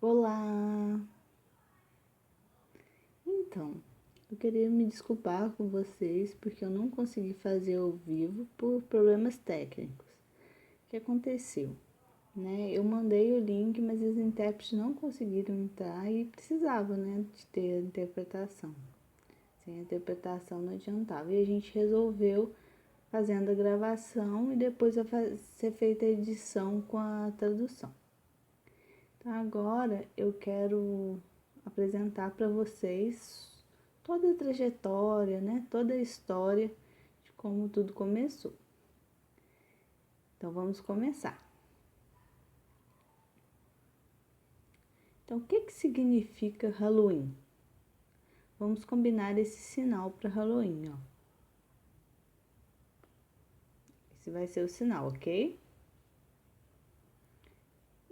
Olá! Então, eu queria me desculpar com vocês porque eu não consegui fazer ao vivo por problemas técnicos. O que aconteceu? Eu mandei o link, mas os intérpretes não conseguiram entrar e precisava, de ter a interpretação. Sem a interpretação não adiantava. E a gente resolveu fazendo a gravação e depois ser feita a edição com a tradução. Então, agora eu quero apresentar para vocês toda a trajetória, toda a história de como tudo começou. Então, vamos começar. Então, o que significa Halloween? Vamos combinar esse sinal para Halloween, ó. Esse vai ser o sinal, ok?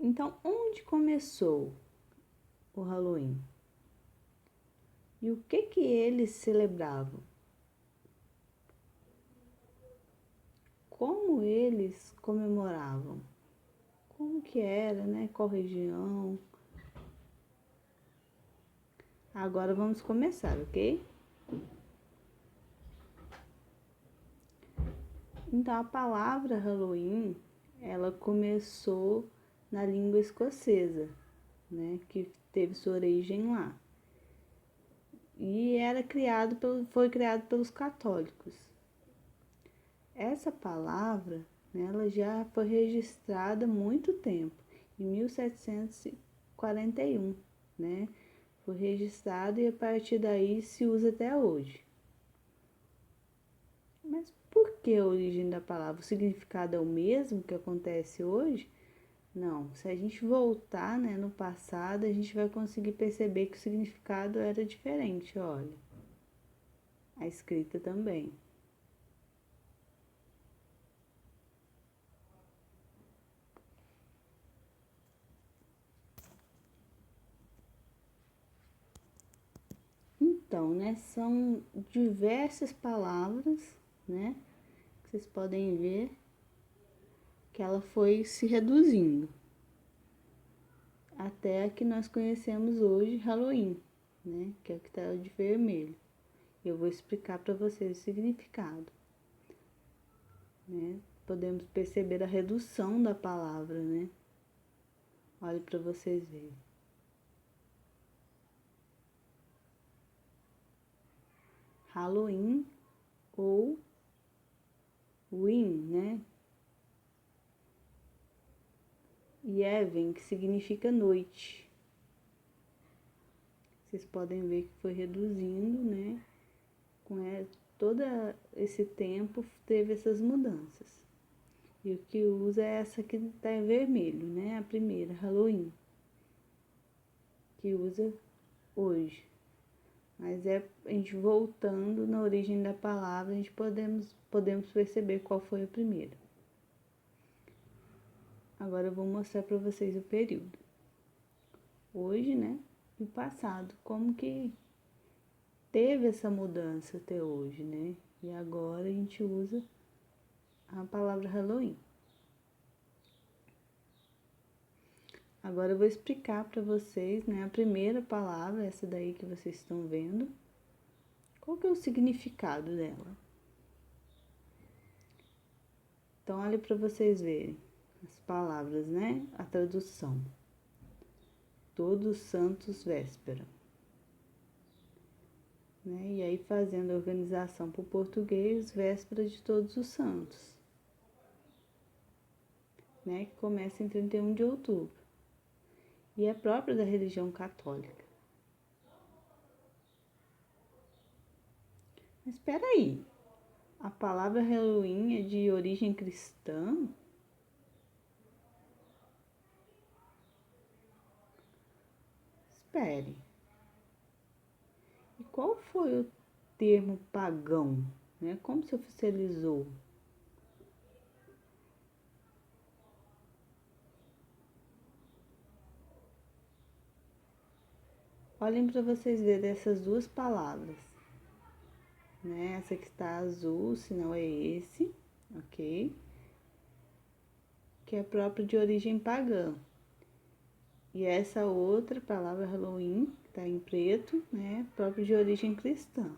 Então, onde começou o Halloween? E o que eles celebravam? Como eles comemoravam? Como que era, Qual região? Agora vamos começar, ok? Então, a palavra Halloween, ela começou na língua escocesa, que teve sua origem lá. E foi criado pelos católicos. Essa palavra, ela já foi registrada há muito tempo, em 1741, Foi registrado e a partir daí se usa até hoje. Mas por que a origem da palavra? O significado é o mesmo que acontece hoje? Não, se a gente voltar, no passado, a gente vai conseguir perceber que o significado era diferente, olha. A escrita também. Então, são diversas palavras, que vocês podem ver que ela foi se reduzindo até a que nós conhecemos hoje, Halloween, que é o que está de vermelho. Eu vou explicar para vocês o significado, Podemos perceber a redução da palavra, Olhe para vocês verem. Halloween ou Win, E Even, que significa noite. Vocês podem ver que foi reduzindo, Com todo esse tempo teve essas mudanças. E o que usa é essa que tá em vermelho, A primeira, Halloween. Que usa hoje. Mas a gente voltando na origem da palavra, a gente podemos perceber qual foi a primeira. Agora eu vou mostrar para vocês o período. Hoje, e o passado, como que teve essa mudança até hoje, E agora a gente usa a palavra Halloween. Agora eu vou explicar para vocês, a primeira palavra, essa daí que vocês estão vendo. Qual que é o significado dela? Então, olha para vocês verem as palavras, A tradução. Todos Santos Véspera. E aí, fazendo a organização para o português, Véspera de Todos os Santos. Que começa em 31 de outubro. E é própria da religião católica. Mas espera aí, a palavra Halloween é de origem cristã? Espere. E qual foi o termo pagão? Como se oficializou? Olhem para vocês verem essas duas palavras. Essa que está azul, o sinal é esse, ok? Que é próprio de origem pagã. E essa outra palavra Halloween, que está em preto, né, própria de origem cristã.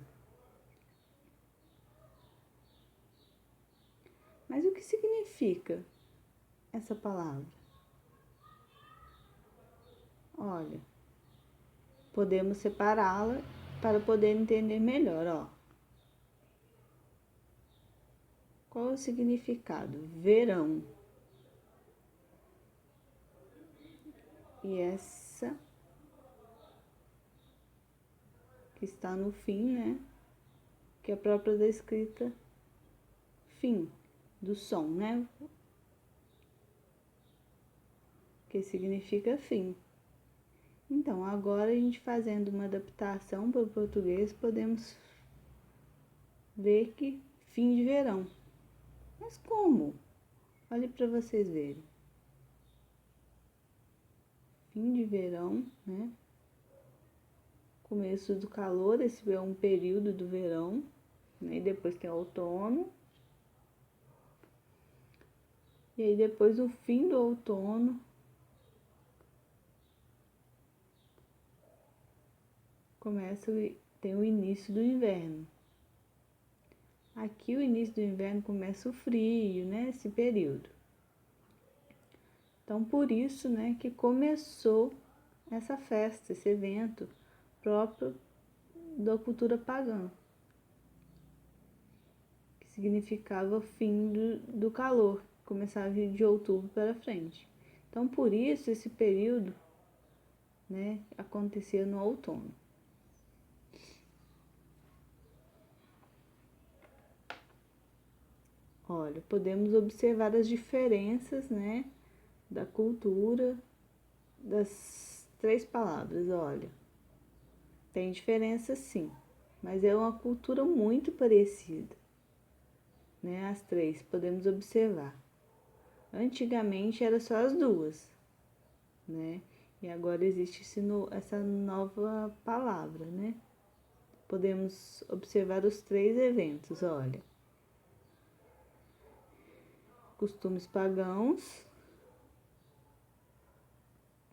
Mas o que significa essa palavra? Olha, podemos separá-la para poder entender melhor, ó. Qual é o significado? Verão. E essa que está no fim, né? Que é própria da escrita fim, do som, né? Que significa fim. Então, agora a gente fazendo uma adaptação para o português, podemos ver que fim de verão. Mas como? Olhe para vocês verem. Fim de verão, né? Começo do calor, esse é um período do verão, né? E depois tem o outono. E aí depois o fim do outono tem o início do inverno. Aqui o início do inverno começa o frio, né? Esse período. Então por isso, né, que começou essa festa, esse evento próprio da cultura pagã, que significava o fim do calor, começava de outubro para frente. Então por isso esse período, né, acontecia no outono. Olha, podemos observar as diferenças, né, da cultura das três palavras. Olha, tem diferença sim, mas é uma cultura muito parecida, né? As três podemos observar. Antigamente era só as duas, né? E agora existe essa nova palavra, né? Podemos observar os três eventos, olha. Costumes pagãos,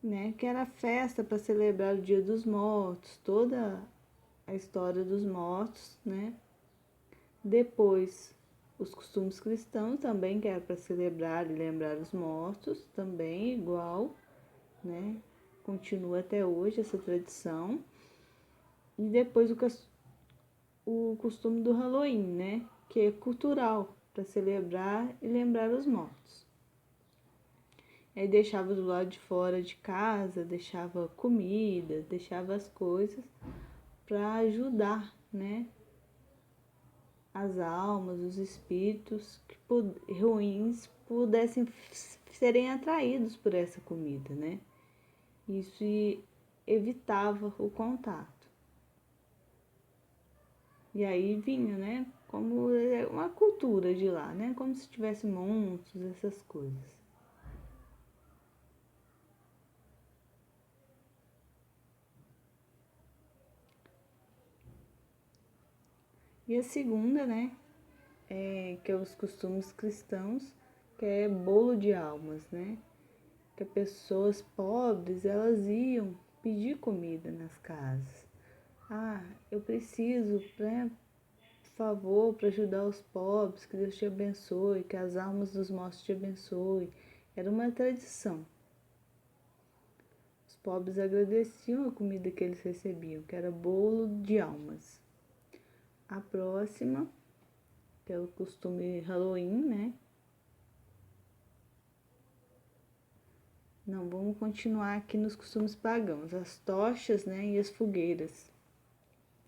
né? Que era a festa para celebrar o Dia dos Mortos, toda a história dos mortos, né? Depois, os costumes cristãos também, que era para celebrar e lembrar os mortos, também igual, né? Continua até hoje essa tradição. E depois o costume do Halloween, né? Que é cultural, para celebrar e lembrar os mortos. Aí deixava do lado de fora de casa, deixava comida, deixava as coisas para ajudar, né? As almas, os espíritos ruins pudessem serem atraídos por essa comida, né? Isso evitava o contato. E aí vinha, né? Como uma cultura de lá, né? Como se tivesse monstros, essas coisas. E a segunda, né? Que é os costumes cristãos, que é bolo de almas, né? Que pessoas pobres, elas iam pedir comida nas casas. Ah, eu preciso, né, por favor, para ajudar os pobres, que Deus te abençoe, que as almas dos mortos te abençoe. Era uma tradição. Os pobres agradeciam a comida que eles recebiam, que era bolo de almas. A próxima, que é o costume Halloween, né? Não, vamos continuar aqui nos costumes pagãos. As tochas, né, e as fogueiras.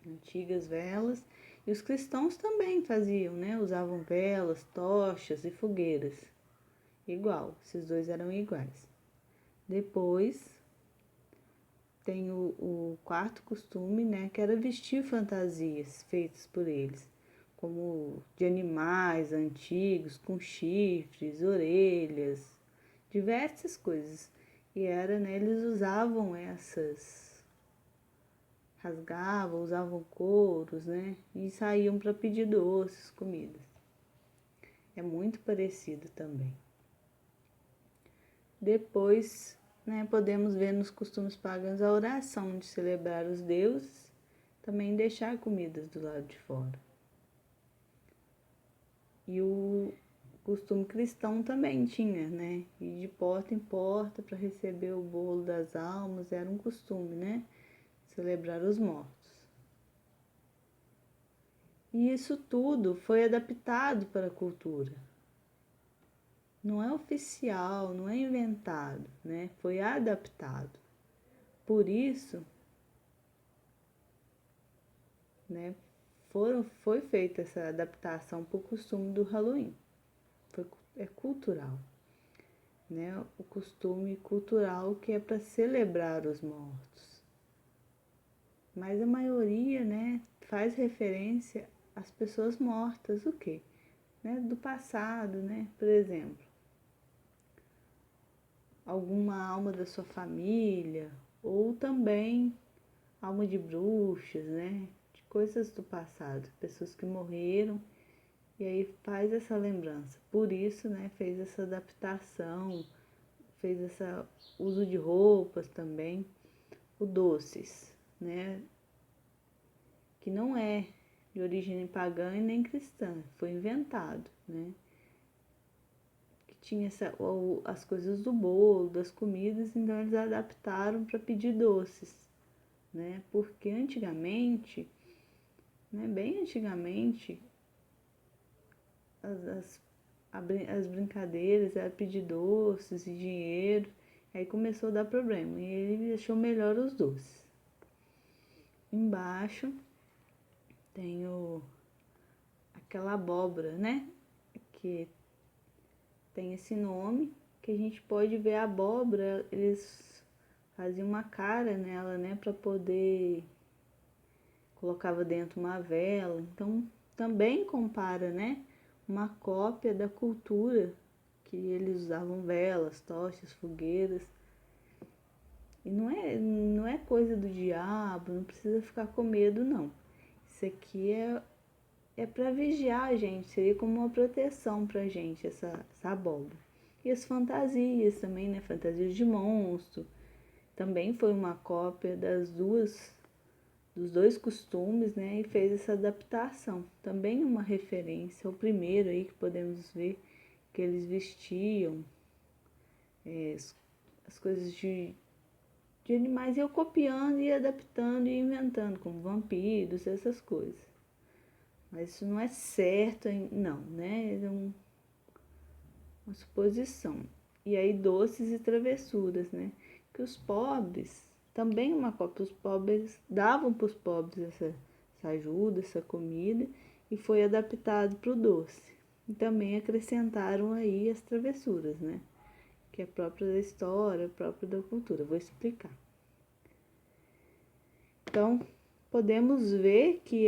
Antigas velas. E os cristãos também faziam, né? Usavam velas, tochas e fogueiras. Igual, esses dois eram iguais. Depois tem o quarto costume, né? Que era vestir fantasias feitas por eles. Como de animais antigos, com chifres, orelhas, diversas coisas. E era, né? Eles usavam rasgavam, usavam couros, né? E saíam para pedir doces, comidas. É muito parecido também. Depois né, podemos ver nos costumes pagãos a oração de celebrar os deuses, também deixar comidas do lado de fora. E o costume cristão também tinha, né? Ir de porta em porta para receber o bolo das almas, era um costume, né? Celebrar os mortos. E isso tudo foi adaptado para a cultura. Não é oficial, não é inventado, né? Foi adaptado. Por isso, né, foi feita essa adaptação para o costume do Halloween. É cultural, né? O costume cultural que é para celebrar os mortos. Mas a maioria, né, faz referência às pessoas mortas, o quê? Né, do passado, né? Por exemplo, alguma alma da sua família, ou também alma de bruxas, né? De coisas do passado, pessoas que morreram, e aí faz essa lembrança. Por isso, né, fez essa adaptação, fez esse uso de roupas também. O doces, né, que não é de origem pagã e nem cristã, foi inventado, né? Que tinha as coisas do bolo, das comidas, então eles adaptaram para pedir doces, né? Porque antigamente, né, bem antigamente, as, as brincadeiras era pedir doces e dinheiro, aí começou a dar problema, e ele achou melhor os doces. Embaixo tem aquela abóbora, né? Que tem esse nome, que a gente pode ver a abóbora, eles faziam uma cara nela, né? Para poder, colocava dentro uma vela, então também compara, né? Uma cópia da cultura, que eles usavam velas, tochas, fogueiras. E não é coisa do diabo, não precisa ficar com medo, não. Isso aqui é para vigiar a gente, seria como uma proteção pra gente, essa abóbora. E as fantasias também, né? Fantasias de monstro. Também foi uma cópia dos dois costumes, né? E fez essa adaptação. Também uma referência ao primeiro aí que podemos ver que eles vestiam as coisas de animais, iam copiando e adaptando e inventando, como vampiros, essas coisas. Mas isso não é certo, não, né? É uma suposição. E aí doces e travessuras, né? Que os pobres, também uma cópia, os pobres davam para os pobres essa ajuda, essa comida, e foi adaptado para o doce. E também acrescentaram aí as travessuras, né? Que é própria da história, própria da cultura. Vou explicar. Então, podemos ver que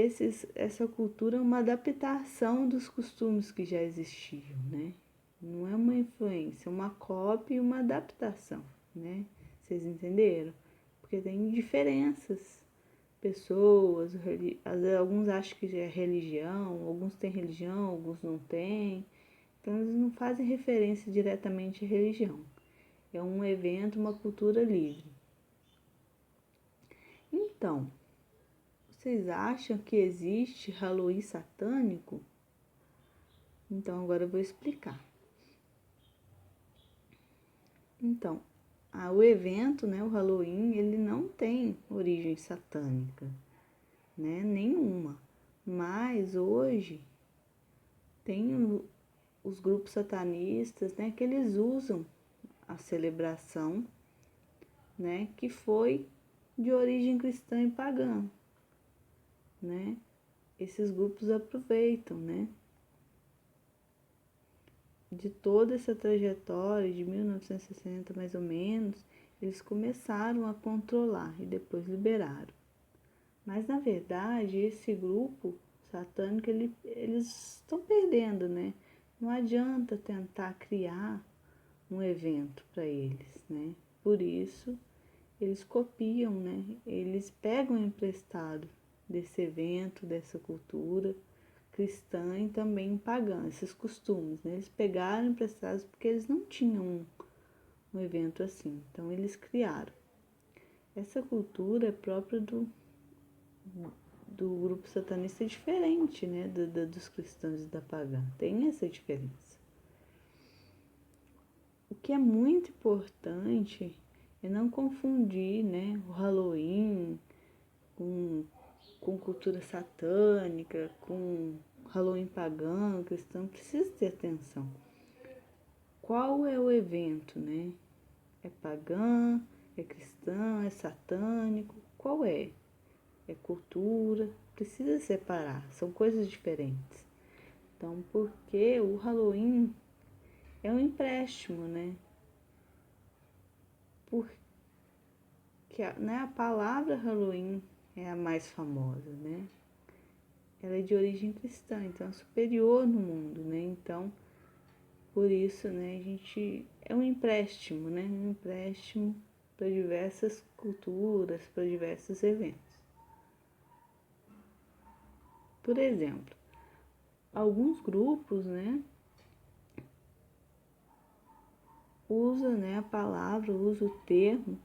essa cultura é uma adaptação dos costumes que já existiam, né? Não é uma influência, é uma cópia e uma adaptação, né? Vocês entenderam? Porque tem diferenças. Pessoas, alguns acham que é religião, alguns têm religião, alguns não têm. Então, eles não fazem referência diretamente à religião. É um evento, uma cultura livre. Então, vocês acham que existe Halloween satânico? Então, agora eu vou explicar. Então, o evento, né, o Halloween, ele não tem origem satânica, né, nenhuma. Mas hoje tem os grupos satanistas, né, que eles usam a celebração, né, que foi de origem cristã e pagã, né? Esses grupos aproveitam, né, de toda essa trajetória de 1960 mais ou menos, eles começaram a controlar e depois liberaram. Mas na verdade esse grupo satânico eles estão perdendo, né? Não adianta tentar criar um evento para eles, né? Por isso eles copiam, né? Eles pegam emprestado desse evento, dessa cultura cristã e também pagã, esses costumes, né? Eles pegaram emprestados porque eles não tinham um evento assim. Então eles criaram. Essa cultura é própria do grupo satanista diferente, né, dos cristãos e da pagã. Tem essa diferença. O que é muito importante é não confundir, né, o Halloween com cultura satânica, com Halloween pagão, cristão. Precisa ter atenção. Qual é o evento, né? É pagã, é cristão, é satânico? Qual é? É cultura? Precisa separar, são coisas diferentes. Então, porque o Halloween é um empréstimo, né? Porque né, a palavra Halloween é a mais famosa, né? Ela é de origem cristã, então é superior no mundo, né? Então, por isso, né, a gente é um empréstimo, né? Um empréstimo para diversas culturas, para diversos eventos. Por exemplo, alguns grupos, né, usa, né, a palavra, usa o termo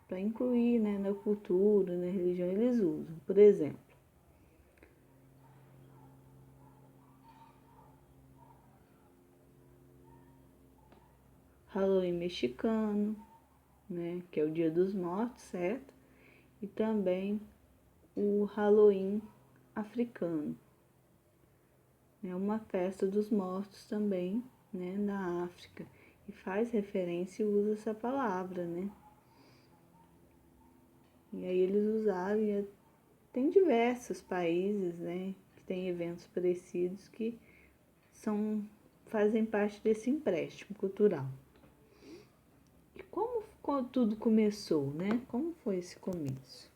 para incluir, né, na cultura, na religião, eles usam. Por exemplo, Halloween mexicano, né, que é o Dia dos Mortos, certo? E também o Halloween africano. É uma festa dos mortos também, né, na África. E faz referência e usa essa palavra, né? E aí eles usaram, e tem diversos países, né, que tem eventos parecidos que fazem parte desse empréstimo cultural. E como tudo começou, né? Como foi esse começo?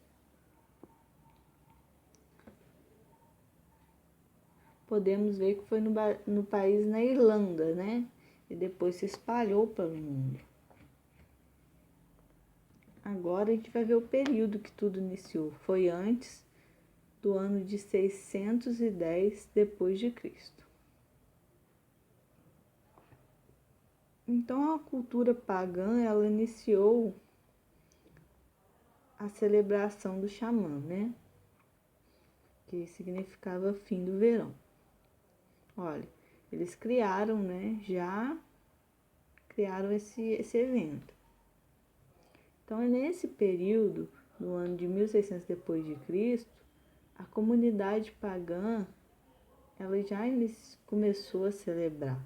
Podemos ver que foi no país, na Irlanda, né? E depois se espalhou pelo mundo. Agora a gente vai ver o período que tudo iniciou. Foi antes do ano de 610 depois de Cristo. Então a cultura pagã, ela iniciou a celebração do xamã, né? Que significava fim do verão. Olha, eles criaram, né? Já criaram esse evento. Então, é nesse período, no ano de 1600 depois de Cristo, a comunidade pagã, ela já começou a celebrar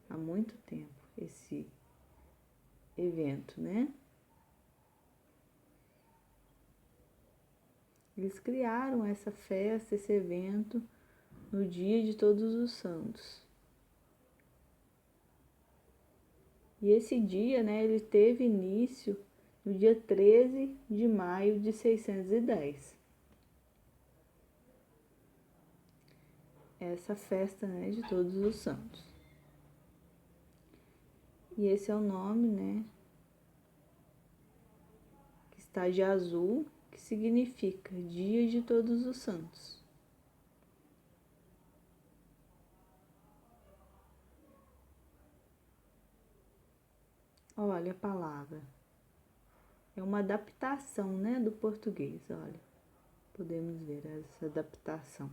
há muito tempo esse evento, né? Eles criaram essa festa, esse evento, no dia de Todos os Santos. E esse dia, né, ele teve início no dia 13 de maio de 610. Essa festa, né, de Todos os Santos. E esse é o nome, né, que está de azul, que significa Dia de Todos os Santos. Olha a palavra. É uma adaptação, né, do português, olha. Podemos ver essa adaptação.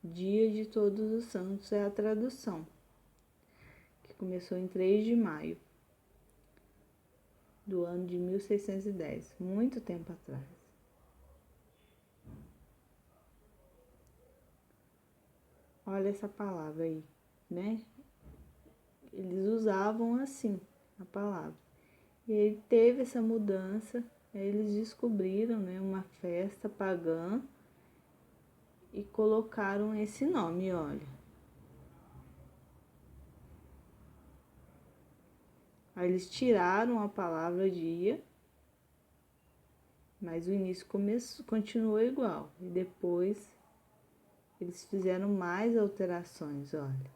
Dia de Todos os Santos é a tradução, que começou em 3 de maio do ano de 1610, muito tempo atrás. Olha essa palavra aí, né? Eles usavam assim a palavra. E aí teve essa mudança, aí eles descobriram, né, uma festa pagã e colocaram esse nome, olha. Aí eles tiraram a palavra dia, mas o início continuou igual. E depois eles fizeram mais alterações, olha.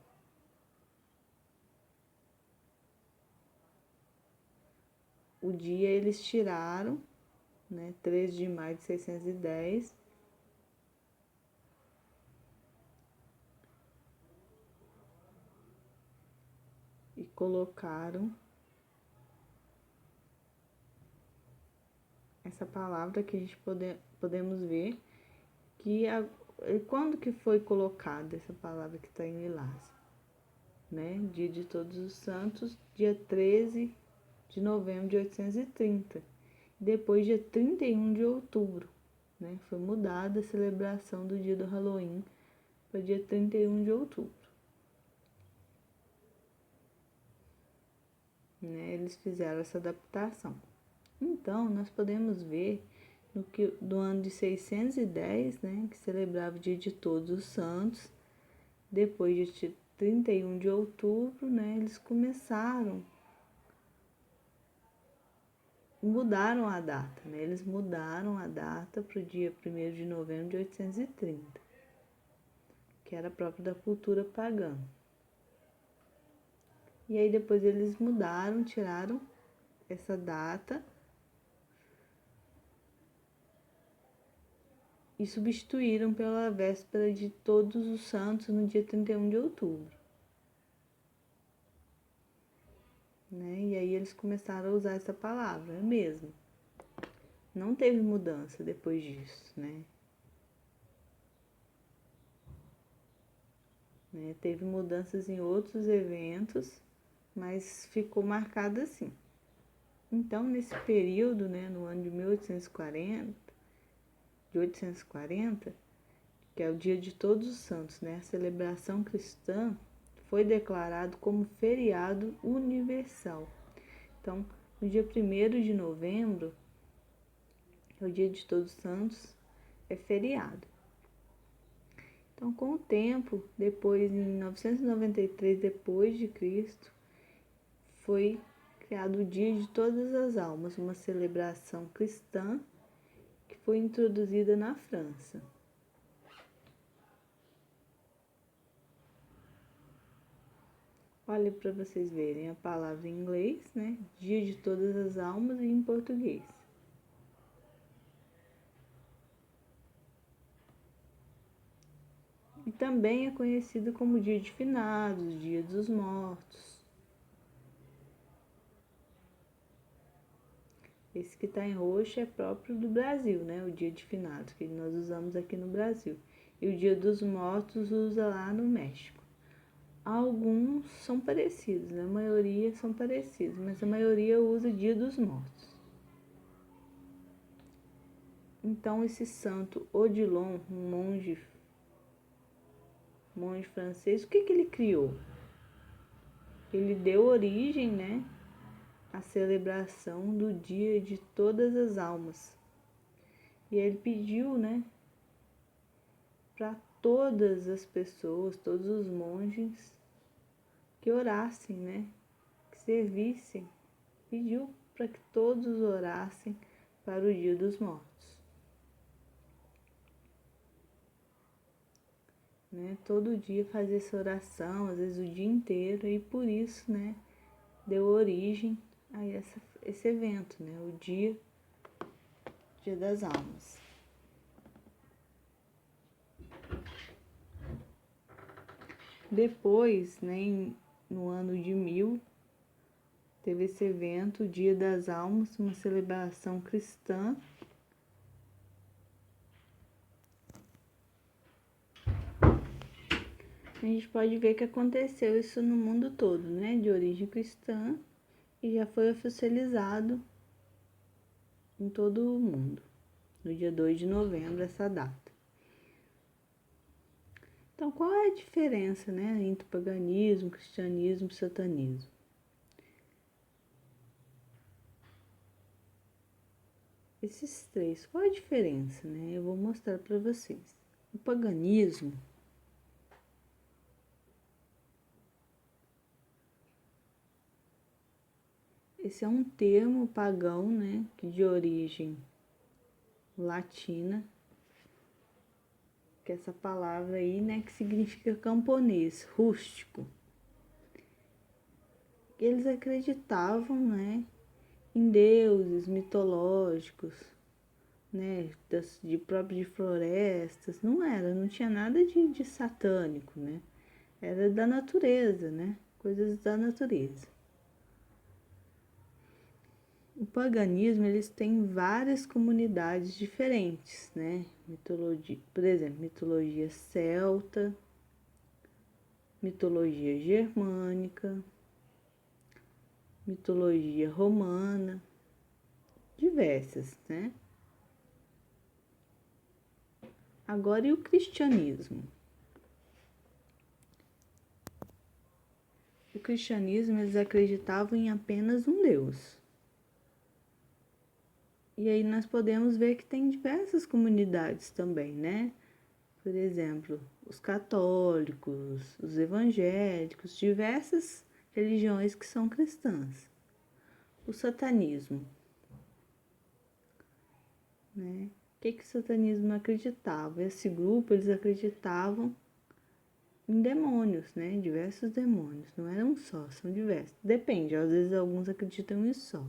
O dia eles tiraram né, 13 de maio de 610, e colocaram essa palavra que a gente podemos ver que quando que foi colocada essa palavra que está em lilás, né? Dia de Todos os Santos, dia 13 de novembro de 830. Depois, dia 31 de outubro, né? Foi mudada a celebração do dia do Halloween para dia 31 de outubro. Né? Eles fizeram essa adaptação. Então, nós podemos ver do ano de 610, né, que celebrava o dia de Todos os Santos, depois de 31 de outubro, né, eles mudaram a data, né, eles mudaram a data para o dia 1º de novembro de 830, que era próprio da cultura pagã. E aí depois eles mudaram, tiraram essa data e substituíram pela véspera de Todos os Santos no dia 31 de outubro. Né? E aí eles começaram a usar essa palavra, é mesmo. Não teve mudança depois disso, né? Teve mudanças em outros eventos, mas ficou marcado assim. Então, nesse período, né, no ano de 840, que é o dia de Todos os Santos, né, a celebração cristã foi declarado como feriado universal. Então, no dia 1º de novembro, é o dia de Todos os Santos, é feriado. Então, com o tempo, depois, em 993 depois de Cristo, foi criado o Dia de Todas as Almas, uma celebração cristã que foi introduzida na França. Olha para vocês verem a palavra em inglês, né? Dia de Todas as Almas, e em português. E também é conhecido como Dia de Finados, Dia dos Mortos. Esse que está em roxo é próprio do Brasil, né? O Dia de Finados, que nós usamos aqui no Brasil. E o Dia dos Mortos usa lá no México. Alguns são parecidos, né? A maioria são parecidos, mas a maioria usa Dia dos Mortos. Então, esse santo Odilon, um monge francês, o que ele criou? Ele deu origem, né, à celebração do Dia de Todas as Almas. E ele pediu, né, para todas as pessoas, todos os monges, que orassem, né, que servissem. Pediu para que todos orassem para o Dia dos Mortos. Né? Todo dia fazer essa oração, às vezes o dia inteiro, e por isso, né, deu origem a esse evento, né, o Dia das Almas. Depois, né, no ano de 1000, teve esse evento, o Dia das Almas, uma celebração cristã. A gente pode ver que aconteceu isso no mundo todo, né, de origem cristã, e já foi oficializado em todo o mundo, no dia 2 de novembro, essa data. Então, qual é a diferença, né, entre paganismo, cristianismo e satanismo? Esses três, qual é a diferença, né? Eu vou mostrar para vocês. O paganismo esse é um termo pagão, né, de origem latina, que é essa palavra aí, né, que significa camponês, rústico. Eles acreditavam, né, em deuses mitológicos, né, de florestas, não tinha nada de satânico, né? Era da natureza, né? Coisas da natureza. O paganismo, eles têm várias comunidades diferentes, né? Mitologia, por exemplo, mitologia celta, mitologia germânica, mitologia romana, diversas, né? Agora, e o cristianismo? O cristianismo, eles acreditavam em apenas um Deus. E aí nós podemos ver que tem diversas comunidades também, né? Por exemplo, os católicos, os evangélicos, diversas religiões que são cristãs. O satanismo, né? O que o satanismo acreditava? Esse grupo, eles acreditavam em demônios, né? Diversos demônios. Não eram só, são diversos. Depende, às vezes alguns acreditam em só.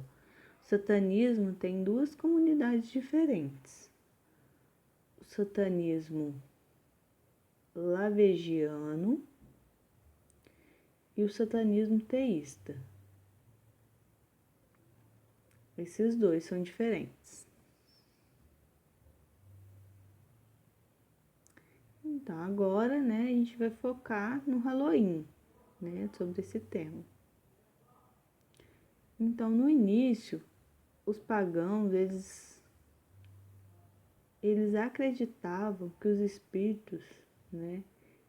O satanismo tem duas comunidades diferentes. O satanismo lavegiano e o satanismo teísta. Esses dois são diferentes. Então, agora, né, a gente vai focar no Halloween, né, sobre esse tema. Então, no início, os pagãos, eles acreditavam que os espíritos, né,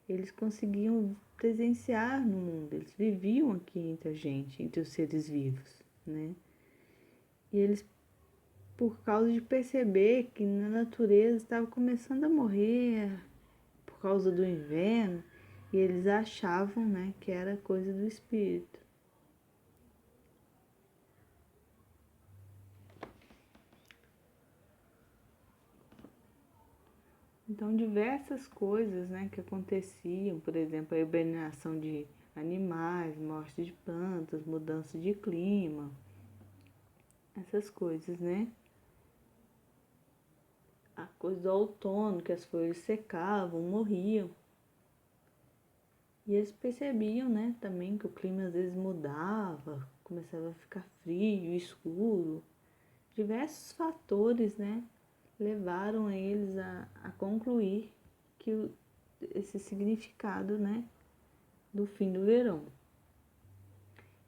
eles conseguiam presenciar no mundo, eles viviam aqui entre a gente, entre os seres vivos, né? E eles, por causa de perceber que na natureza estava começando a morrer por causa do inverno, e eles achavam, né, que era coisa do espírito. Então, diversas coisas, né, que aconteciam, por exemplo, a hibernação de animais, morte de plantas, mudança de clima, essas coisas, né? A coisa do outono, que as folhas secavam, morriam. E eles percebiam, né, também que o clima às vezes mudava, começava a ficar frio, escuro. Diversos fatores, né, levaram eles a concluir que esse significado, né, do fim do verão.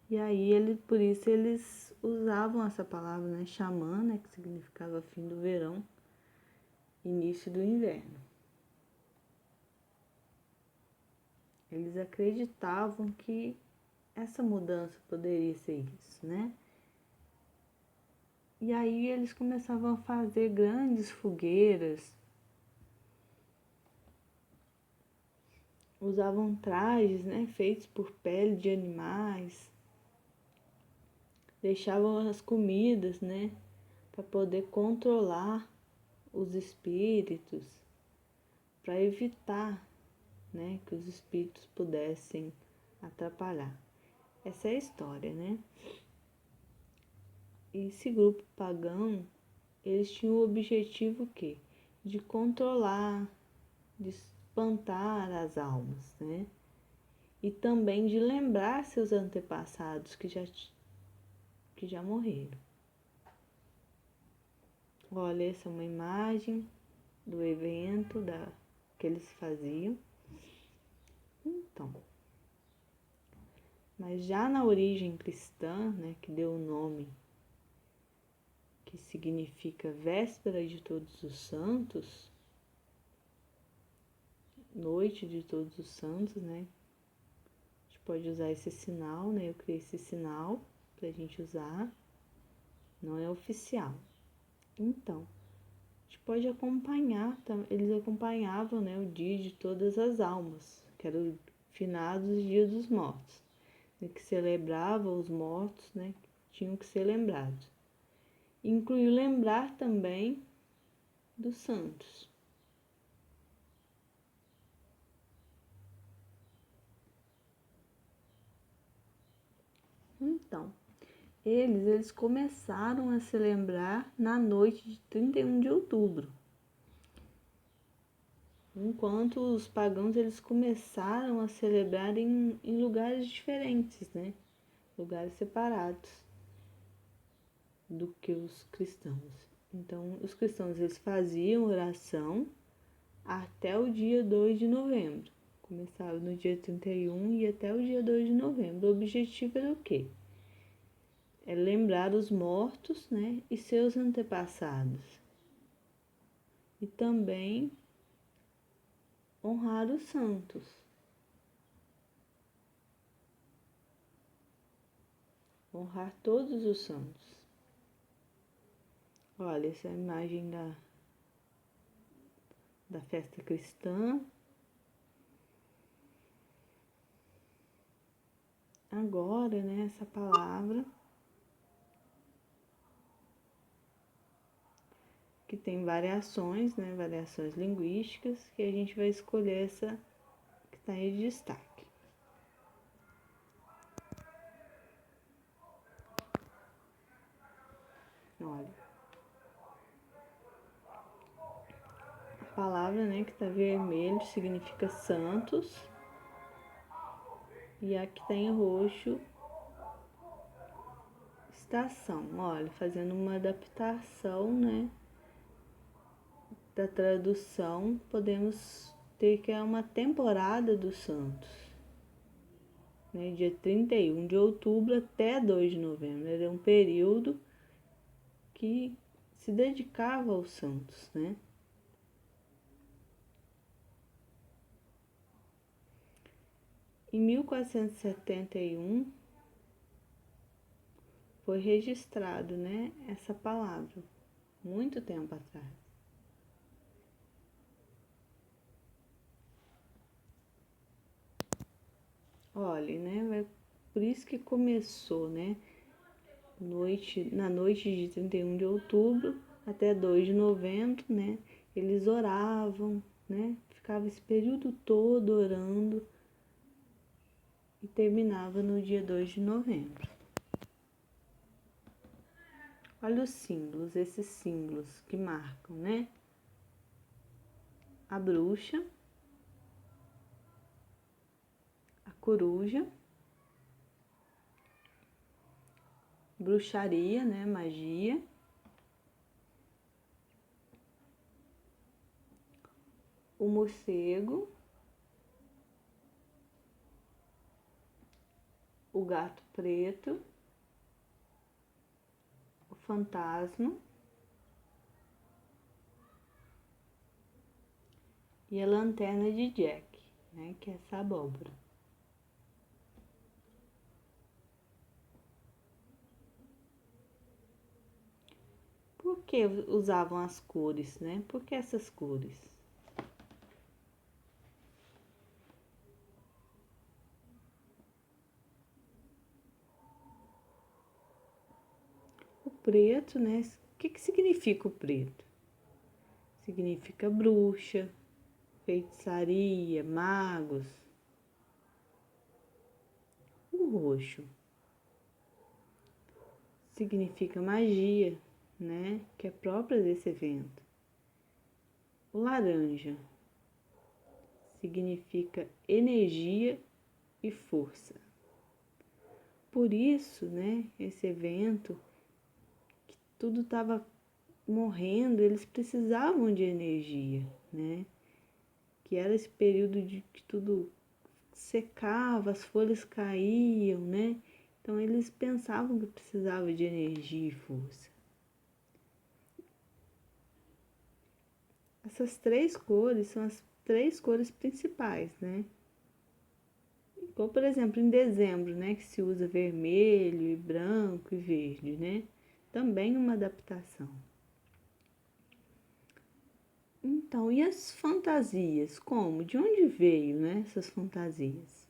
E aí, por isso eles usavam essa palavra, né, xamã, né, que significava fim do verão, início do inverno. Eles acreditavam que essa mudança poderia ser isso, né? E aí eles começavam a fazer grandes fogueiras, usavam trajes, né, feitos por pele de animais, deixavam as comidas, né, para poder controlar os espíritos, para evitar, né, que os espíritos pudessem atrapalhar. Essa é a história, né? E esse grupo pagão, eles tinham o objetivo o quê? De controlar, de espantar as almas, né? E também de lembrar seus antepassados que já morreram. Olha, essa é uma imagem do evento que eles faziam. Então, mas já na origem cristã, né, que deu o nome, que significa véspera de Todos os Santos, noite de Todos os Santos, né? A gente pode usar esse sinal, né? Eu criei esse sinal pra gente usar, não é oficial. Então, a gente pode acompanhar, eles acompanhavam, né, o dia de todas as almas, que era o finados Dia dos Mortos, né, que celebrava os mortos, né, que tinham que ser lembrados. Incluiu lembrar também dos santos. Então, eles começaram a celebrar na noite de 31 de outubro. Enquanto os pagãos eles começaram a celebrar em lugares diferentes, né? Lugares separados do que os cristãos. Então, os cristãos eles faziam oração até o dia 2 de novembro. Começava no dia 31 e até o dia 2 de novembro. O objetivo era o quê? É lembrar os mortos, né, e seus antepassados. E também honrar os santos. Honrar todos os santos. Olha, essa é a imagem da festa cristã. Agora, né, essa palavra que tem variações, né, variações linguísticas, que a gente vai escolher essa que está aí de destaque. Olha, a palavra, né, que está vermelho significa santos, e a que está em roxo, estação. Olha, fazendo uma adaptação, né, da tradução, podemos ter que é uma temporada dos santos, né, dia 31 de outubro até 2 de novembro. Era um período que se dedicava aos santos, né? Em 1471 foi registrado, né, essa palavra, muito tempo atrás. Olha, né, por isso que começou, né, na noite de 31 de outubro até 2 de novembro, né, eles oravam, né, ficava esse período todo orando e terminava no dia 2 de novembro. Olha os símbolos, esses símbolos que marcam, né? A bruxa, a coruja, bruxaria, né? Magia, o morcego, o gato preto, o fantasma e a lanterna de Jack, né? Que é essa abóbora. Por que usavam as cores, né? Por que essas cores? O preto, né? O que significa o preto? Significa bruxa, feitiçaria, magos. O roxo significa magia, né? Que é própria desse evento. O laranja significa energia e força. Por isso, né? Esse evento, que tudo estava morrendo, eles precisavam de energia, né? Que era esse período de que tudo secava, as folhas caíam, né? Então eles pensavam que precisava de energia e força. Essas três cores são as três cores principais, né? Igual, por exemplo, em dezembro, né, que se usa vermelho e branco e verde, né? Também uma adaptação. Então, e as fantasias? Como? De onde veio, né, essas fantasias?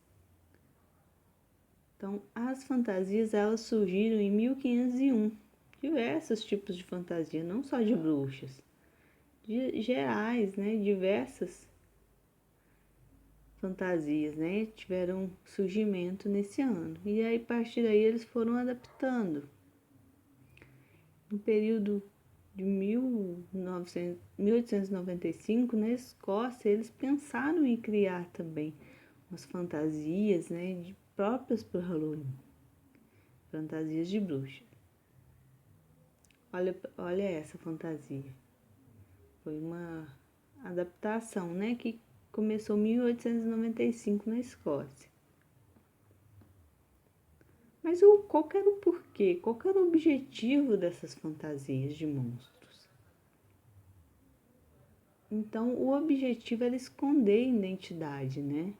Então, as fantasias, elas surgiram em 1501. Diversos tipos de fantasia, não só de bruxas, de gerais, né, diversas fantasias, né, tiveram surgimento nesse ano. E aí, a partir daí, eles foram adaptando, no período de 1895, na Escócia, eles pensaram em criar também umas fantasias, né, próprias para o Halloween, fantasias de bruxa. Olha essa fantasia. Foi uma adaptação, né, que começou em 1895 na Escócia. Mas qual que era o porquê? Qual que era o objetivo dessas fantasias de monstros? Então, o objetivo era esconder a identidade, né?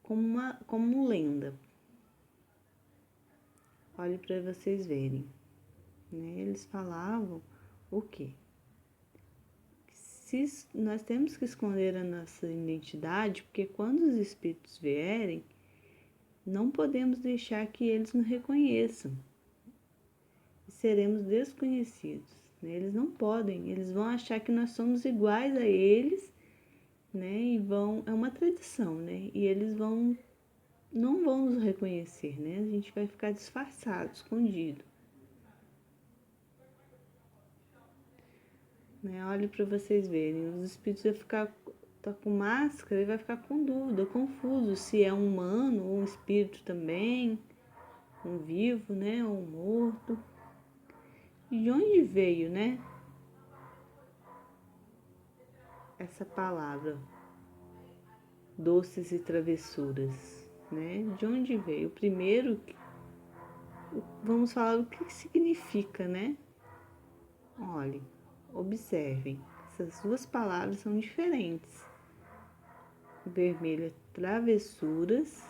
Como lenda. Olhe para vocês verem. Né? Eles falavam o quê? Nós temos que esconder a nossa identidade, porque quando os espíritos vierem, não podemos deixar que eles nos reconheçam. E seremos desconhecidos. Né? Eles não podem, eles vão achar que nós somos iguais a eles, né? E é uma tradição, né? E eles não vão nos reconhecer, né? A gente vai ficar disfarçado, escondido. Né? Olha para vocês verem, os espíritos vão ficar com máscara e vai ficar com dúvida, confuso se é um humano ou um espírito também, um vivo, né, ou um morto. E de onde veio, né, essa palavra, doces e travessuras, né? De onde veio? Primeiro, vamos falar o que significa, né? Olhem, observem, essas duas palavras são diferentes. O vermelho é travessuras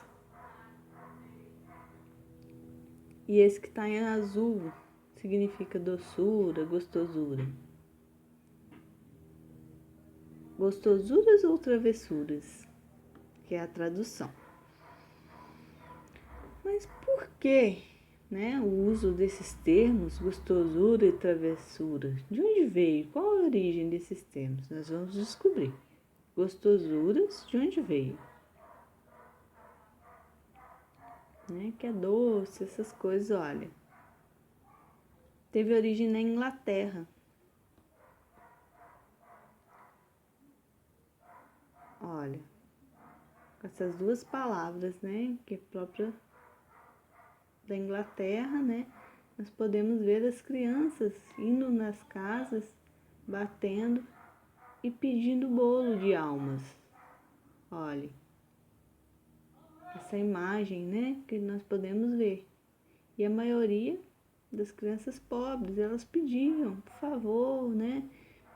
e esse que está em azul significa doçura, gostosura. Gostosuras ou travessuras, que é a tradução. Mas por que, né, o uso desses termos, gostosura e travessura? De onde veio? Qual a origem desses termos? Nós vamos descobrir. Gostosuras, de onde veio? Né, que é doce, essas coisas, olha. Teve origem na Inglaterra. Olha, com essas duas palavras, né, que é própria da Inglaterra, né, nós podemos ver as crianças indo nas casas, batendo e pedindo bolo de almas. Olha, essa imagem, né, que nós podemos ver. E a maioria das crianças pobres, elas pediam, por favor, né,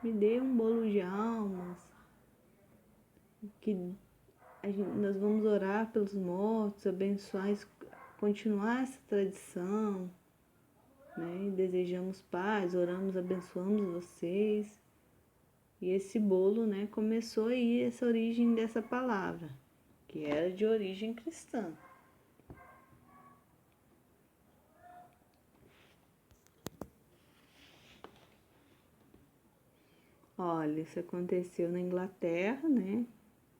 me dê um bolo de almas, que nós vamos orar pelos mortos, abençoar, continuar essa tradição, né? Desejamos paz, oramos, abençoamos vocês. E esse bolo, né, começou aí essa origem dessa palavra, que era de origem cristã. Olha, isso aconteceu na Inglaterra, né?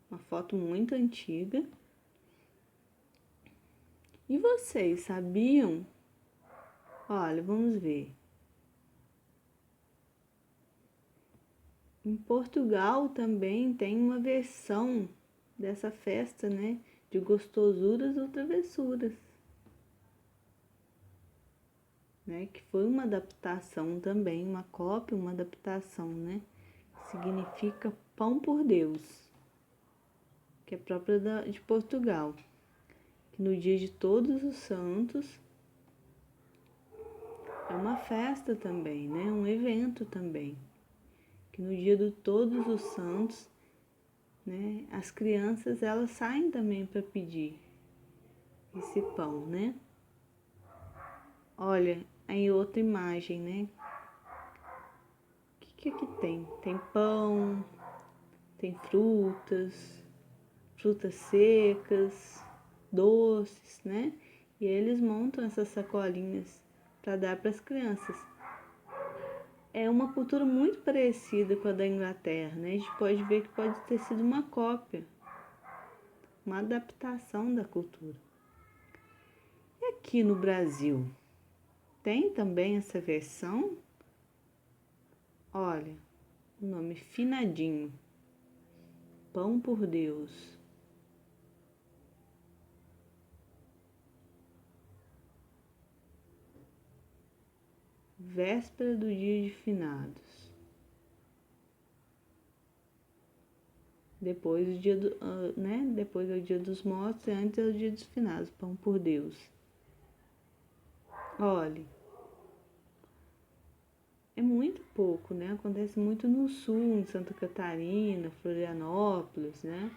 Uma foto muito antiga. E vocês sabiam? Olha, vamos ver. Em Portugal também tem uma versão dessa festa, né? De gostosuras ou travessuras. Né? Que foi uma adaptação também, uma cópia, uma adaptação, né? Significa pão por Deus, que é própria de Portugal. Que no dia de Todos os Santos é uma festa também, né? Um evento também. Que no dia de Todos os Santos, né? As crianças elas saem também para pedir esse pão, né? Olha, aí outra imagem, né? O que aqui tem? Tem pão, tem frutas secas, doces, né? E eles montam essas sacolinhas para dar para as crianças. É uma cultura muito parecida com a da Inglaterra, né? A gente pode ver que pode ter sido uma cópia, uma adaptação da cultura. E aqui no Brasil, tem também essa versão, olha, o nome Finadinho, Pão por Deus. Véspera do dia de finados. Depois o dia do, né? Depois é o dia dos mortos e antes é o dia dos finados, Pão por Deus. Olha, é muito pouco, né? Acontece muito no sul, em Santa Catarina, Florianópolis, né?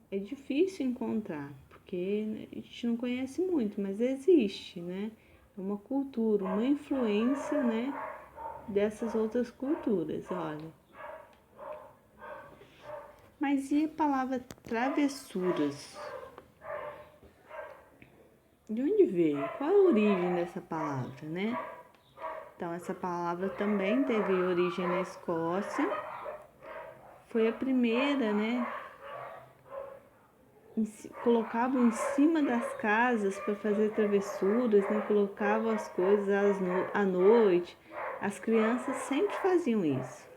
É difícil encontrar, porque a gente não conhece muito, mas existe, né? É uma cultura, uma influência, né? Dessas outras culturas, olha. Mas e a palavra travessuras? De onde veio? Qual é a origem dessa palavra, né? Então, essa palavra também teve origem na Escócia. Foi a primeira, né? Colocavam em cima das casas para fazer travessuras, né? Colocavam as coisas à noite. As crianças sempre faziam isso.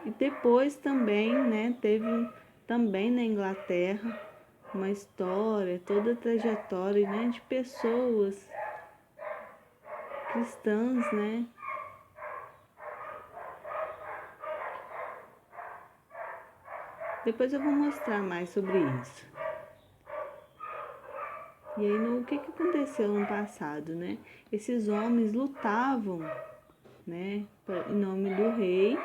E depois também, né? Teve também na Inglaterra uma história, toda a trajetória, né? De pessoas cristãs, né? Depois eu vou mostrar mais sobre isso. E aí, o que aconteceu no passado, né? Esses homens lutavam, né, em nome do rei.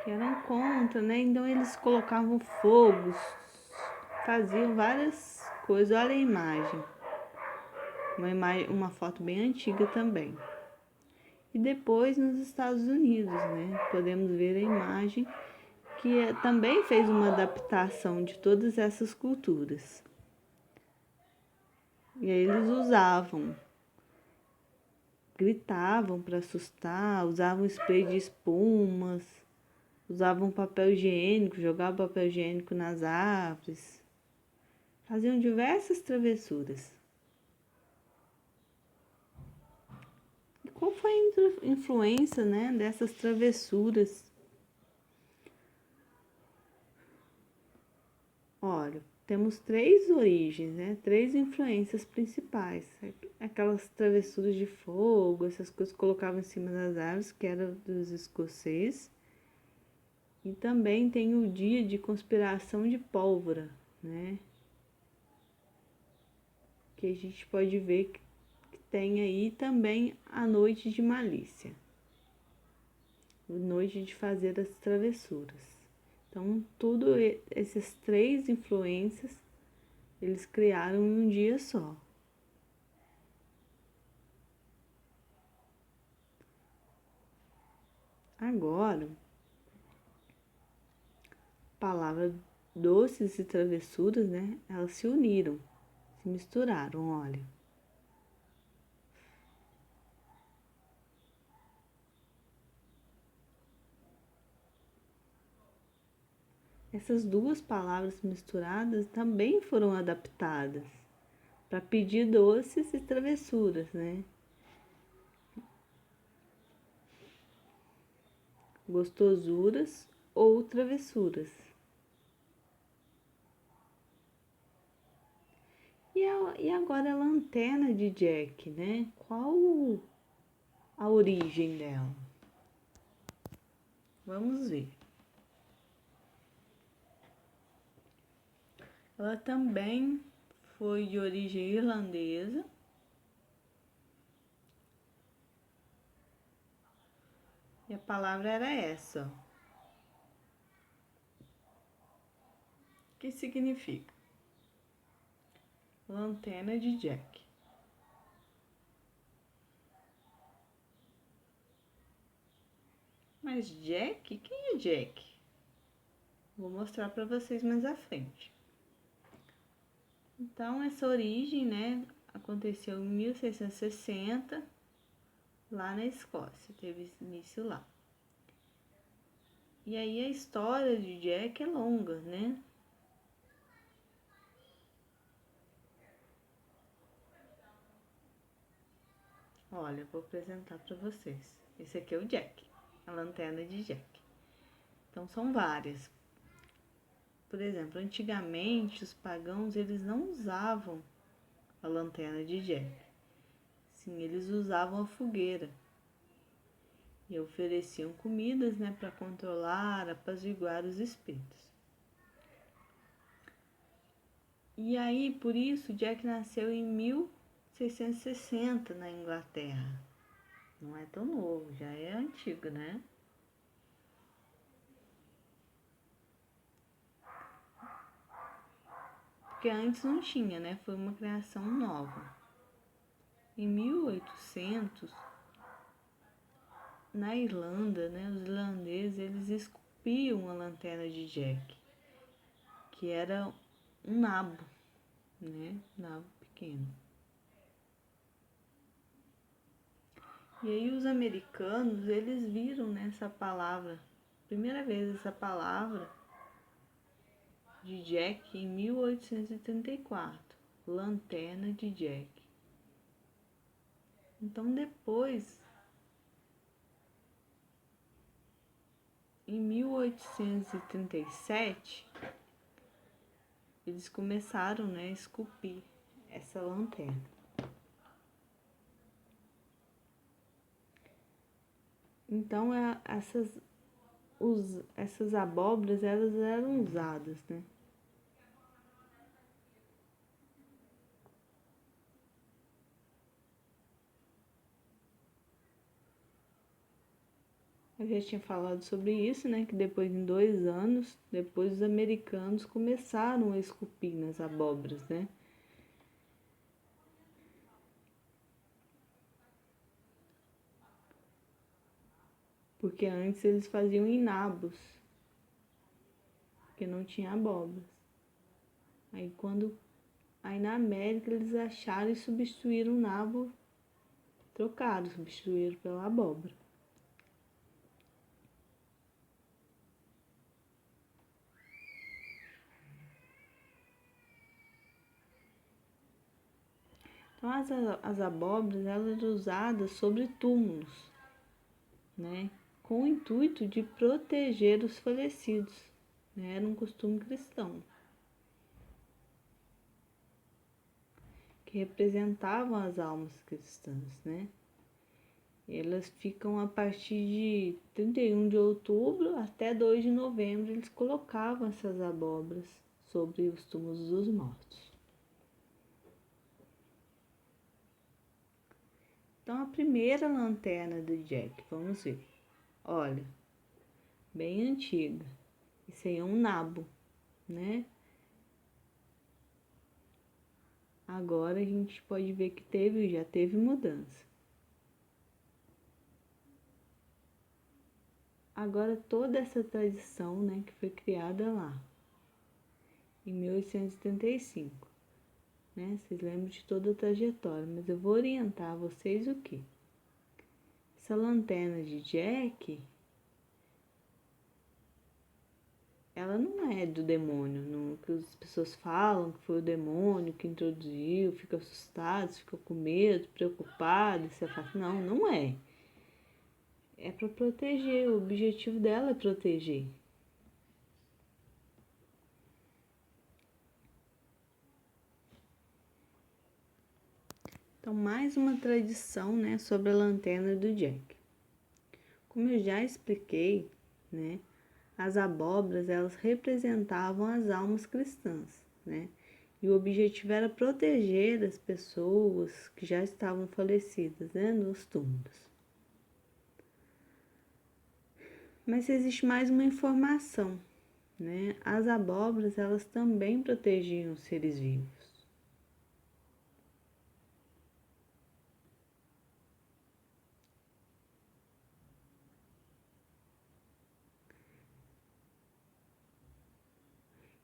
Que eram contra, né? Então eles colocavam fogos, faziam várias coisas. Olha a imagem. Uma foto bem antiga também. E depois nos Estados Unidos, né? Podemos ver a imagem que também fez uma adaptação de todas essas culturas. E aí eles gritavam para assustar, usavam spray de espumas, usavam papel higiênico, jogavam papel higiênico nas árvores, faziam diversas travessuras. E qual foi a influência, né, dessas travessuras? Olha, temos três origens, né? Três influências principais. Aquelas travessuras de fogo, essas coisas que colocavam em cima das árvores, que era dos escoceses. E também tem o dia de conspiração de pólvora, né? Que a gente pode ver que tem aí também a noite de malícia. A noite de fazer as travessuras. Então, tudo essas três influências, eles criaram em um dia só. Agora, a palavra doces e travessuras, né? Elas se uniram, se misturaram, olha. Essas duas palavras misturadas também foram adaptadas para pedir doces e travessuras, né? Gostosuras ou travessuras. E agora a lanterna de Jack, né? Qual a origem dela? Vamos ver. Ela também foi de origem irlandesa. E a palavra era essa. O que significa? Lanterna de Jack. Mas Jack? Quem é Jack? Vou mostrar para vocês mais à frente. Então, essa origem, né, aconteceu em 1660, lá na Escócia, teve início lá. E aí a história de Jack é longa, né? Olha, vou apresentar para vocês. Esse aqui é o Jack, a lanterna de Jack. Então são várias. Por exemplo, antigamente os pagãos eles não usavam a lanterna de Jack. Sim, eles usavam a fogueira e ofereciam comidas, né, para controlar, apaziguar os espíritos. E aí, por isso, Jack nasceu em 1660 na Inglaterra. Não é tão novo, já é antigo, né? Porque antes não tinha, né? Foi uma criação nova. Em 1800, na Irlanda, né, os irlandeses eles esculpiam a lanterna de Jack, que era um nabo, né? Nabo pequeno. E aí os americanos, eles viram nessa palavra, primeira vez essa palavra de Jack em 1834, lanterna de Jack. Então depois, em 1837, eles começaram, né, a esculpir essa lanterna. Então essas abóboras elas eram usadas, né? Eu já tinha falado sobre isso, né? Que depois, em 2 anos, depois os americanos começaram a esculpir nas abóboras, né? Porque antes eles faziam em nabos, porque não tinha abóboras. Aí na América eles acharam e substituíram o nabo, trocaram, substituíram pela abóbora. Então as abóboras elas eram usadas sobre túmulos, né? Com o intuito de proteger os falecidos, né? Era um costume cristão, que representavam as almas cristãs, né? Elas ficam a partir de 31 de outubro até 2 de novembro, eles colocavam essas abóboras sobre os túmulos dos mortos. Então a primeira lanterna do Jack, vamos ver. Olha, bem antiga. Isso aí é um nabo, né? Agora a gente pode ver que já teve mudança. Agora toda essa tradição, né, que foi criada lá, em 1875, né? Vocês lembram de toda a trajetória, mas eu vou orientar vocês o quê? Essa lanterna de Jack, ela não é do demônio, não, que as pessoas falam que foi o demônio que introduziu, fica assustado, fica com medo, preocupado, se afasta. Não, não é. É para proteger, o objetivo dela é proteger. Então, mais uma tradição, né, sobre a lanterna do Jack. Como eu já expliquei, né, as abóboras, elas representavam as almas cristãs, né? E o objetivo era proteger as pessoas que já estavam falecidas, né, nos túmulos. Mas existe mais uma informação, né? As abóboras, elas também protegiam os seres vivos.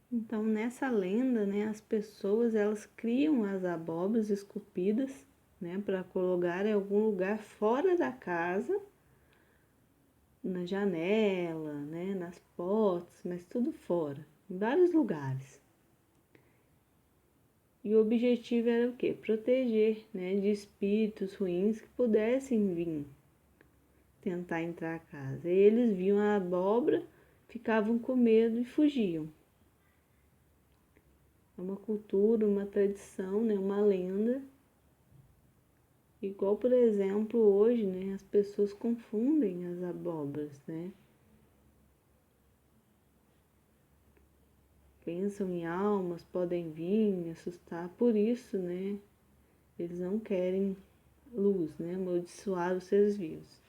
Então, nessa lenda, né, as pessoas elas criam as abóboras esculpidas, né, para colocar em algum lugar fora da casa, na janela, né, nas portas, mas tudo fora, em vários lugares. E o objetivo era o quê? Proteger, né, de espíritos ruins que pudessem vir tentar entrar a casa. E eles viam a abóbora, ficavam com medo e fugiam. É uma cultura, uma tradição, né, uma lenda. Igual, por exemplo, hoje, né, as pessoas confundem as abóboras, né? Pensam em almas, podem vir assustar, por isso, né, eles não querem luz, né, amaldiçoar os seres vivos.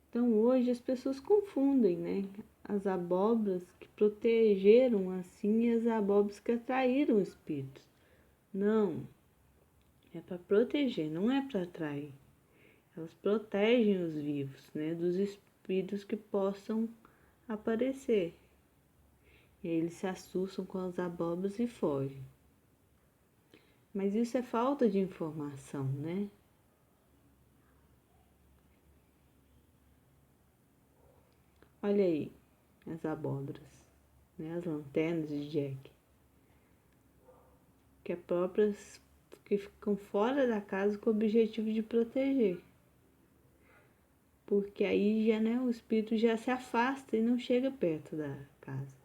Então, hoje as pessoas confundem, né, as abóboras que protegeram assim e as abóboras que atraíram espíritos. Não, é para proteger, não é para atrair. Elas protegem os vivos, né, dos espíritos que possam aparecer. E aí eles se assustam com as abóboras e fogem. Mas isso é falta de informação, né? Olha aí as abóboras, né? As lanternas de Jack, que é próprias que ficam fora da casa com o objetivo de proteger. Porque aí já, né, o espírito já se afasta e não chega perto da casa.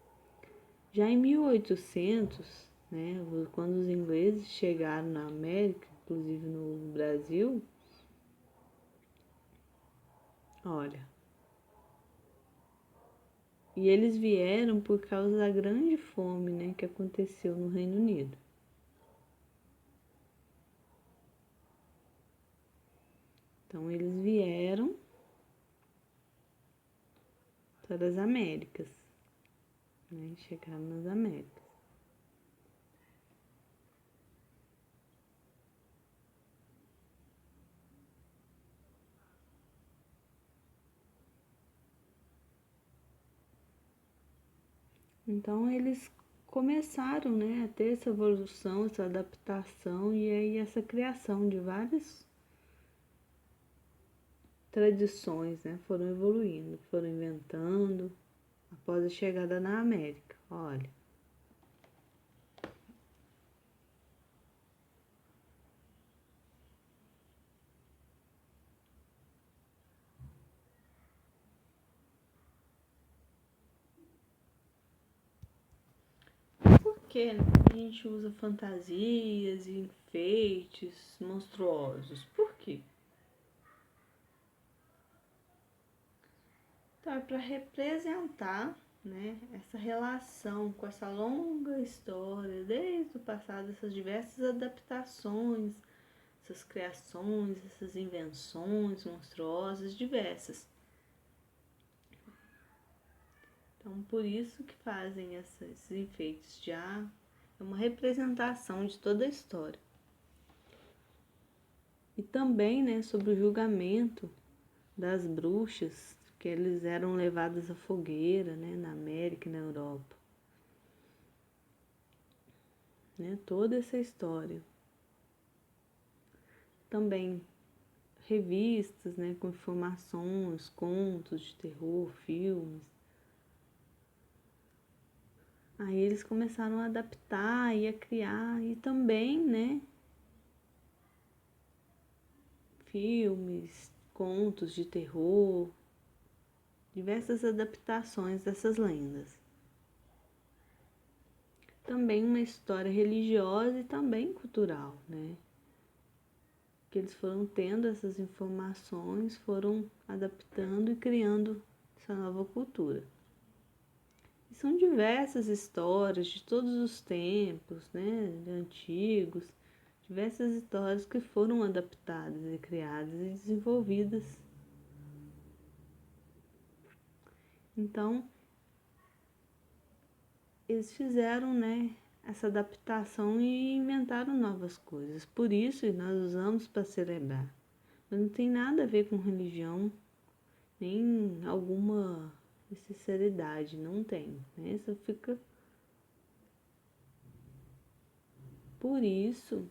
Já em 1800, né, quando os ingleses chegaram na América, inclusive no Brasil, olha, e eles vieram por causa da grande fome, né, que aconteceu no Reino Unido. Então eles vieram para as Américas, né, chegaram nas Américas. Então eles começaram, né, a ter essa evolução, essa adaptação e aí essa criação de várias tradições, né, foram evoluindo, foram inventando após a chegada na América. Olha, por que a gente usa fantasias e enfeites monstruosos? Por quê? Então, é para representar, né, essa relação com essa longa história, desde o passado, essas diversas adaptações, essas criações, essas invenções monstruosas, diversas. Então, por isso que fazem esses enfeites de ar, é uma representação de toda a história. E também, né, sobre o julgamento das bruxas, que eles eram levados à fogueira, né, na América e na Europa. Né, toda essa história. Também revistas, né, com informações, contos de terror, filmes. Aí eles começaram a adaptar e a criar, e também, né, filmes, contos de terror, diversas adaptações dessas lendas. Também uma história religiosa e também cultural, né? Que eles foram tendo essas informações, foram adaptando e criando essa nova cultura. E são diversas histórias de todos os tempos, né, antigos, diversas histórias que foram adaptadas e criadas e desenvolvidas. Então, eles fizeram, né, essa adaptação e inventaram novas coisas. Por isso, nós usamos para celebrar. Mas não tem nada a ver com religião, nem alguma sinceridade, não tem. Né? Isso fica. Por isso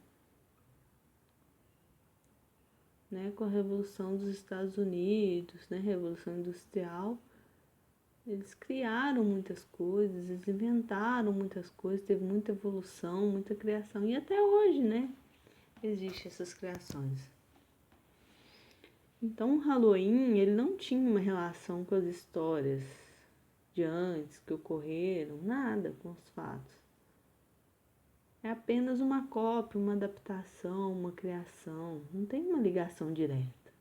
né, com a Revolução dos Estados Unidos, né, Revolução Industrial, eles criaram muitas coisas, eles inventaram muitas coisas, teve muita evolução, muita criação, e até hoje, né, existem essas criações. Então, o Halloween, ele não tinha uma relação com as histórias de antes, que ocorreram, nada com os fatos. É apenas uma cópia, uma adaptação, uma criação, não tem uma ligação direta.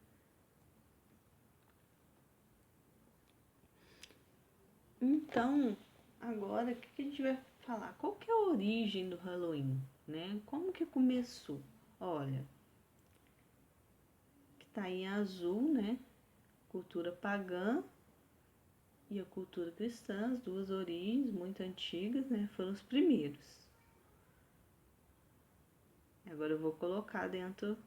Então, agora, o que a gente vai falar? Qual que é a origem do Halloween, né? Como que começou? Olha, que tá em azul, né? Cultura pagã e a cultura cristã, as duas origens muito antigas, né? Foram os primeiros. Agora eu vou colocar dentro.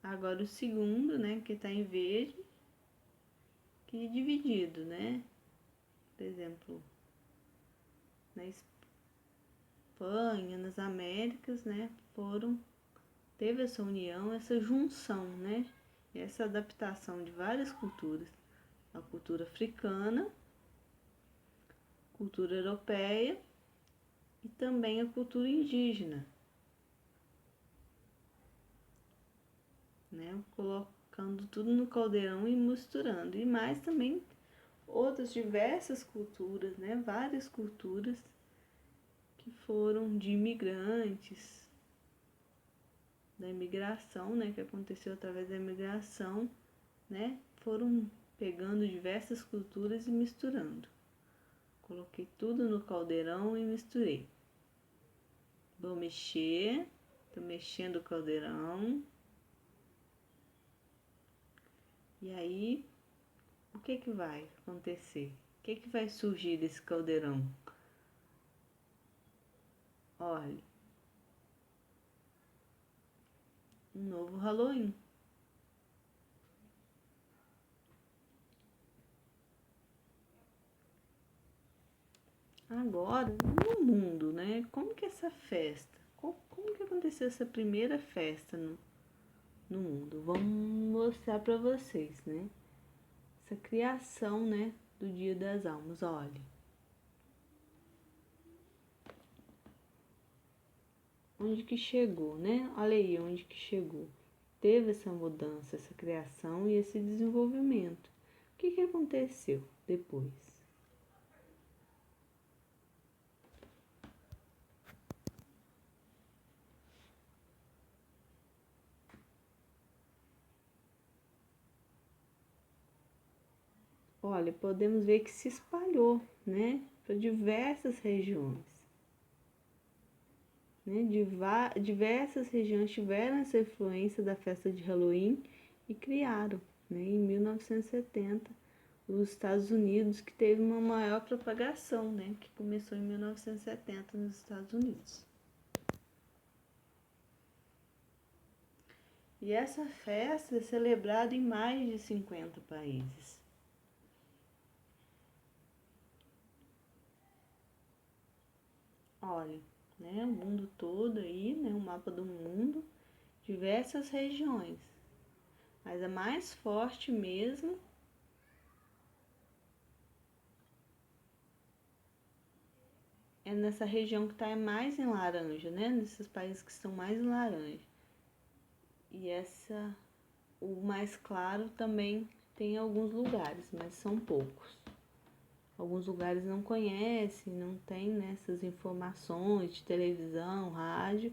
Agora o segundo, né? Que tá em verde, que é dividido, né? Por exemplo, na Espanha, nas Américas, né? Teve essa união, essa junção, né? Essa adaptação de várias culturas. A cultura africana, cultura europeia e também a cultura indígena, né? Colocando tudo no caldeirão e misturando. E mais também outras diversas culturas, né? Várias culturas que foram de imigrantes, da imigração, né? Que aconteceu através da imigração, né? Foram pegando diversas culturas e misturando. Coloquei tudo no caldeirão e misturei. Vou mexer, tô mexendo o caldeirão. E aí, o que vai acontecer? O que vai surgir desse caldeirão? Olha, um novo Halloween. Agora, no mundo, né? Como que é essa festa? Como que aconteceu essa primeira festa no mundo? Vamos mostrar para vocês, né? Essa criação, né? Do Dia das Almas. Olha. Onde que chegou, né? Olha aí onde que chegou. Teve essa mudança, essa criação e esse desenvolvimento. O que aconteceu depois? Olha, podemos ver que se espalhou, né, para diversas regiões. Né? Diversas regiões tiveram essa influência da festa de Halloween e criaram, né, em 1970, os Estados Unidos, que teve uma maior propagação, né, que começou em 1970 nos Estados Unidos. E essa festa é celebrada em mais de 50 países. Olha, né, o mundo todo aí, né, o mapa do mundo, diversas regiões. Mas a mais forte mesmo é nessa região que está mais em laranja, né, nesses países que estão mais em laranja. E o mais claro também tem alguns lugares, mas são poucos. Alguns lugares não conhecem, não tem, né, essas informações de televisão, rádio,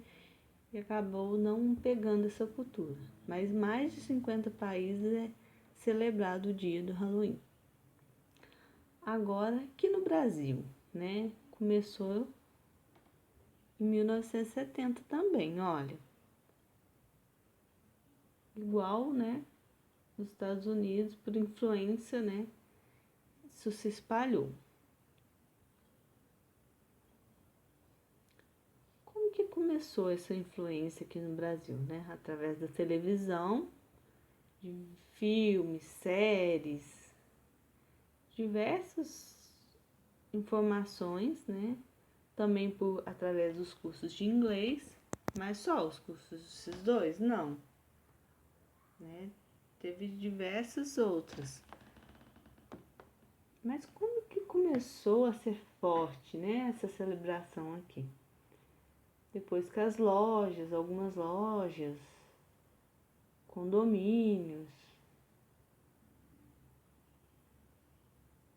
e acabou não pegando essa cultura. Mas mais de 50 países é celebrado o dia do Halloween. Agora, aqui no Brasil, né, começou em 1970 também, olha. Igual, né, nos Estados Unidos, por influência, né, isso se espalhou. Como que começou essa influência aqui no Brasil, né? Através da televisão, de filmes, séries, diversas informações, né? também através dos cursos de inglês, mas só os cursos desses dois? Não, né? Teve diversas outras. Mas como que começou a ser forte, né, essa celebração aqui? Depois que algumas lojas, condomínios,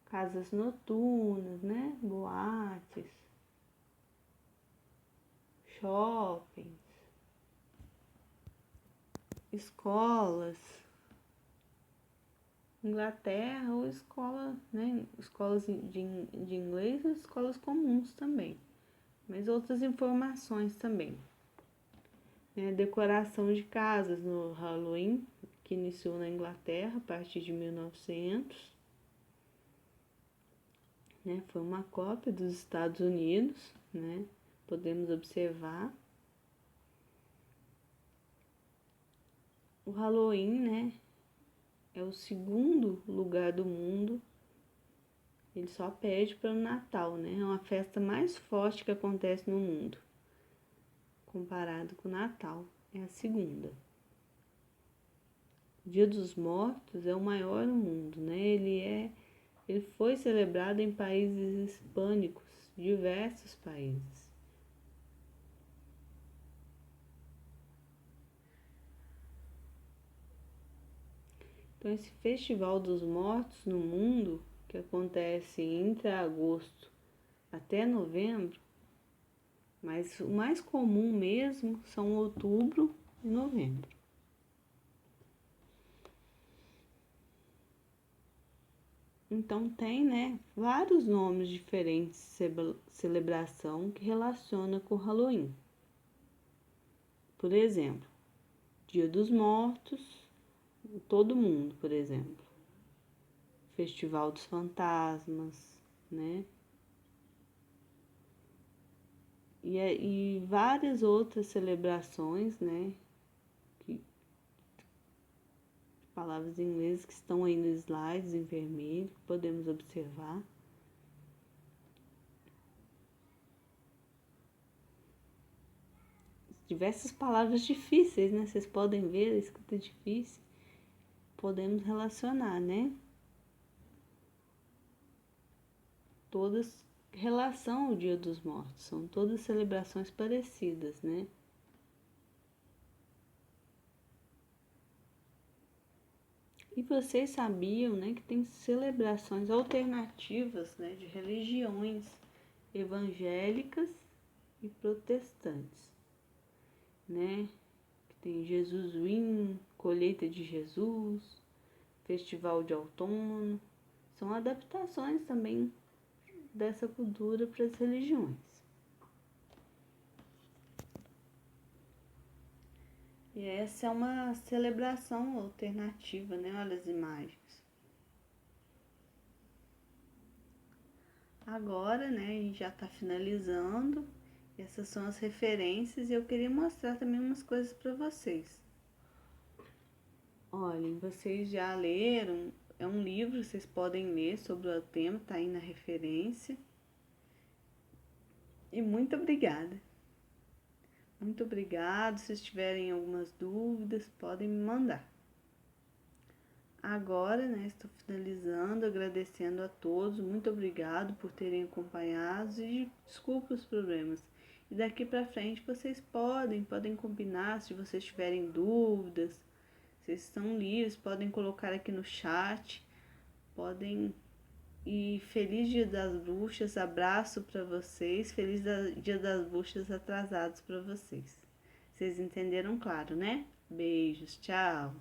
casas noturnas, né, boates, shoppings, escolas, Inglaterra ou escola, né, escolas de inglês ou escolas comuns também, mas outras informações também. Decoração de casas no Halloween, que iniciou na Inglaterra a partir de 1900, né, foi uma cópia dos Estados Unidos, né, podemos observar. O Halloween, né, é o segundo lugar do mundo, ele só perde para o Natal, né, é uma festa mais forte que acontece no mundo, comparado com o Natal, é a segunda. O Dia dos Mortos é o maior no mundo, né, ele foi celebrado em países hispânicos, diversos países. Então, esse Festival dos Mortos no mundo, que acontece entre agosto até novembro, mas o mais comum mesmo são outubro e novembro. Então tem, né, vários nomes diferentes de celebração que relaciona com o Halloween. Por exemplo, Dia dos Mortos, todo mundo, por exemplo. Festival dos Fantasmas, né? E várias outras celebrações, né? Palavras em inglês que estão aí nos slides em vermelho, podemos observar. Diversas palavras difíceis, né? Vocês podem ver, a escrita é difícil. Podemos relacionar, né? Todas relação ao Dia dos Mortos, são todas celebrações parecidas, né? E vocês sabiam, né, que tem celebrações alternativas, né, de religiões evangélicas e protestantes, né? Que tem Jesuswin, Colheita de Jesus, Festival de Outono, são adaptações também dessa cultura para as religiões. E essa é uma celebração alternativa, né? Olha as imagens. Agora, né, a gente já está finalizando. Essas são as referências e eu queria mostrar também umas coisas para vocês. Olhem, vocês já leram, é um livro, vocês podem ler sobre o tema, tá aí na referência. E muito obrigada. Muito obrigado. Se tiverem algumas dúvidas, podem me mandar. Agora, né, estou finalizando, agradecendo a todos. Muito obrigado por terem acompanhado e desculpa os problemas. E daqui para frente vocês podem combinar, se vocês tiverem dúvidas, vocês estão livres, podem colocar aqui no chat, podem. E feliz Dia das Bruxas, abraço para vocês, feliz Dia das Bruxas atrasados para vocês. Vocês entenderam, claro, né? Beijos, tchau!